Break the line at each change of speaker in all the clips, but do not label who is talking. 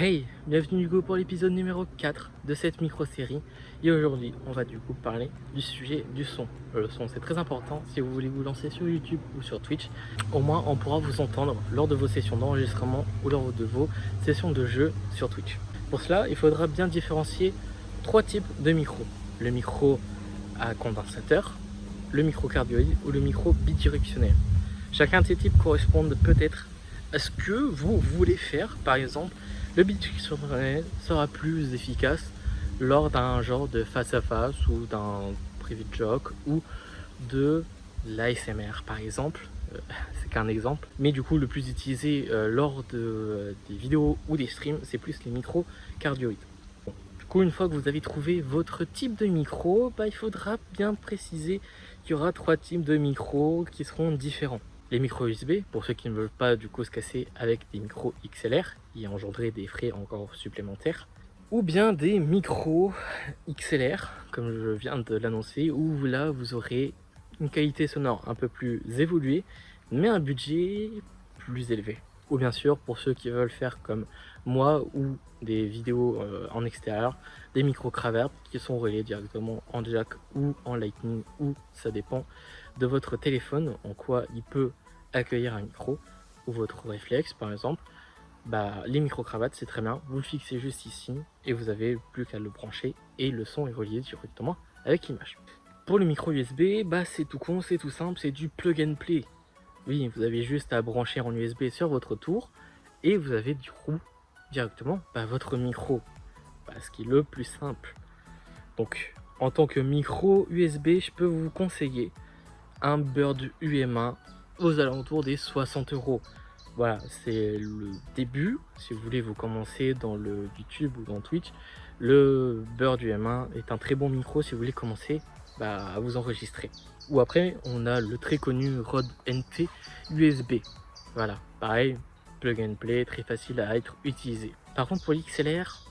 Hey, bienvenue Hugo pour l'épisode numéro 4 de cette micro-série. Et aujourd'hui, on va du coup parler du sujet du son. Le son, c'est très important si vous voulez vous lancer sur YouTube ou sur Twitch. Au moins, on pourra vous entendre lors de vos sessions d'enregistrement ou lors de vos sessions de jeu sur Twitch. Pour cela, il faudra bien différencier trois types de micros. Le micro à condensateur, le micro cardioïde ou le micro bidirectionnel. Chacun de ces types correspondent peut-être à ce que vous voulez faire. Par exemple, le bidirectionnel sera plus efficace lors d'un genre de face-à-face ou d'un private joke ou de l'ASMR par exemple. C'est qu'un exemple. Mais du coup, le plus utilisé lors des vidéos ou des streams, c'est plus les micros cardioïdes. Bon. Du coup, une fois que vous avez trouvé votre type de micro, il faudra bien préciser qu'il y aura trois types de micros qui seront différents. Les micros USB, pour ceux qui ne veulent pas du coup se casser avec des micros XLR et engendrer des frais encore supplémentaires, ou bien des micros XLR, comme je viens de l'annoncer, où là vous aurez une qualité sonore un peu plus évoluée, mais un budget plus élevé. Ou bien sûr, pour ceux qui veulent faire comme moi ou des vidéos en extérieur, des micro-cravates qui sont reliés directement en jack ou en lightning, ou ça dépend de votre téléphone, en quoi il peut accueillir un micro, ou votre réflexe par exemple. Les micro-cravates, c'est très bien, vous le fixez juste ici et vous avez plus qu'à le brancher et le son est relié directement avec l'image. Pour le micro USB, c'est tout con, c'est tout simple, c'est du plug and play. Oui, vous avez juste à brancher en USB sur votre tour et vous avez du coup directement votre micro, ce qui est le plus simple. Donc en tant que micro USB, je peux vous conseiller un Bird UM1 aux alentours des 60 €. Voilà, c'est le début. Si vous voulez vous commencer dans le YouTube ou dans Twitch, le Bird UM1 est un très bon micro si vous voulez commencer à vous enregistrer. Ou après, on a le très connu Rode NT USB. Voilà, pareil, plug and play, très facile à être utilisé. Par contre, pour l'XLR,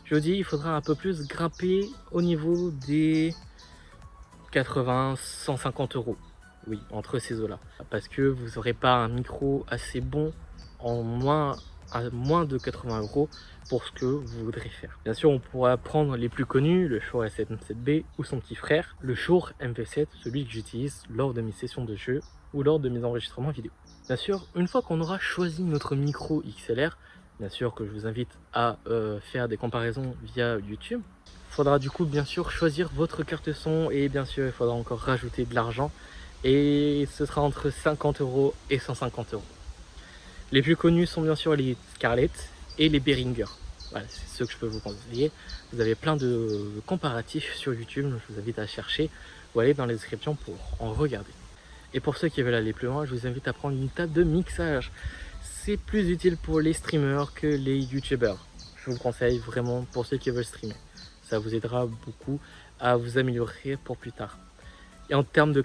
je vous dis, il faudra un peu plus grimper au niveau des 80-150 €. Oui, entre ces eaux-là. Parce que vous n'aurez pas un micro assez bon à moins de 80 € pour ce que vous voudrez faire. Bien sûr, on pourra prendre les plus connus, le Shure SM7B ou son petit frère, le Shure MV7, celui que j'utilise lors de mes sessions de jeu ou lors de mes enregistrements vidéo. Bien sûr, une fois qu'on aura choisi notre micro XLR, bien sûr que je vous invite à faire des comparaisons via YouTube, il faudra du coup bien sûr choisir votre carte son et bien sûr il faudra encore rajouter de l'argent et ce sera entre 50 € et 150 €. Les plus connus sont bien sûr les Scarlett et les Behringer. Voilà, c'est ceux que je peux vous conseiller. Vous avez plein de comparatifs sur YouTube, je vous invite à chercher ou aller dans la description pour en regarder. Et pour ceux qui veulent aller plus loin, je vous invite à prendre une table de mixage. C'est plus utile pour les streamers que les youtubeurs. Je vous conseille vraiment pour ceux qui veulent streamer. Ça vous aidera beaucoup à vous améliorer pour plus tard. Et en termes de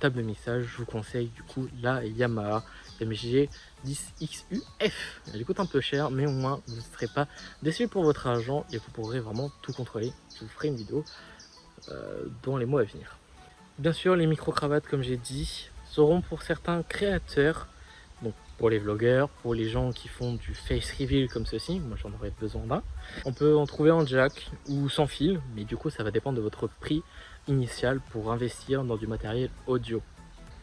table de mixage, je vous conseille du coup la Yamaha MG 10XUF. Elle coûte un peu cher, mais au moins vous ne serez pas déçu pour votre argent et vous pourrez vraiment tout contrôler. Je vous ferai une vidéo dans les mois à venir. Bien sûr, les micro-cravates, comme j'ai dit, seront pour certains créateurs, donc pour les vlogueurs, pour les gens qui font du face reveal comme ceci, moi j'en aurais besoin d'un. On peut en trouver en jack ou sans fil, mais du coup ça va dépendre de votre prix initial pour investir dans du matériel audio.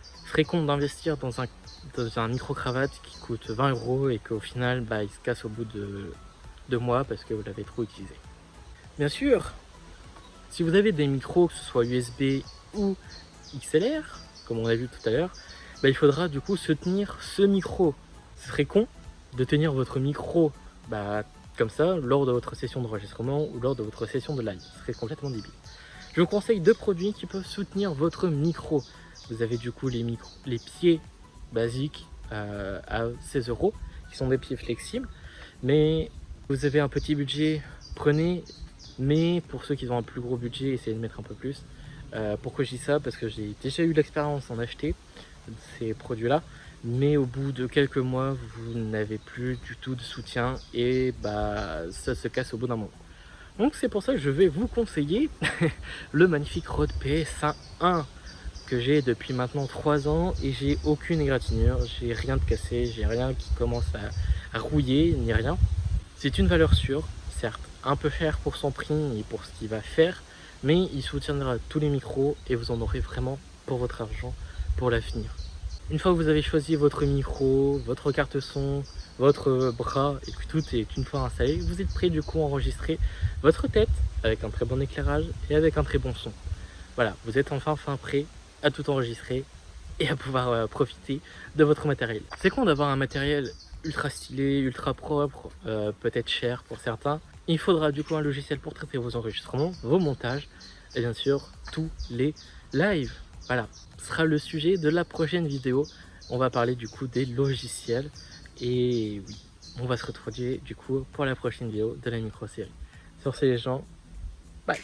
Ce serait con d'investir dans un micro-cravate qui coûte 20 € et qu'au final il se casse au bout de 2 mois parce que vous l'avez trop utilisé. Bien sûr, si vous avez des micros, que ce soit USB ou XLR, comme on a vu tout à l'heure, il faudra du coup soutenir ce micro. Ce serait con de tenir votre micro comme ça lors de votre session d'enregistrement ou lors de votre session de live. Ce serait complètement débile. Je vous conseille deux produits qui peuvent soutenir votre micro. Vous avez du coup les pieds basiques à 16 €, qui sont des pieds flexibles. Mais vous avez un petit budget, prenez. Mais pour ceux qui ont un plus gros budget, essayez de mettre un peu plus. Pourquoi je dis ça? Parce que j'ai déjà eu l'expérience d'en acheter ces produits-là. Mais au bout de quelques mois, vous n'avez plus du tout de soutien et ça se casse au bout d'un moment. Donc c'est pour ça que je vais vous conseiller le magnifique Rode PS1 que j'ai depuis maintenant 3 ans et j'ai aucune égratignure, j'ai rien de cassé, j'ai rien qui commence à rouiller ni rien. C'est une valeur sûre, certes un peu cher pour son prix et pour ce qu'il va faire, mais il soutiendra tous les micros et vous en aurez vraiment pour votre argent pour l'avenir. Une fois que vous avez choisi votre micro, votre carte son, votre bras et que tout est une fois installé, vous êtes prêt du coup à enregistrer votre tête avec un très bon éclairage et avec un très bon son. Voilà, vous êtes enfin prêt à tout enregistrer et à pouvoir profiter de votre matériel. C'est con d'avoir un matériel ultra stylé, ultra propre, peut-être cher pour certains. Il faudra du coup un logiciel pour traiter vos enregistrements, vos montages et bien sûr tous les lives. Voilà, ce sera le sujet de la prochaine vidéo. On va parler du coup des logiciels et oui, on va se retrouver du coup pour la prochaine vidéo de la micro-série. Sur ces les gens, bye.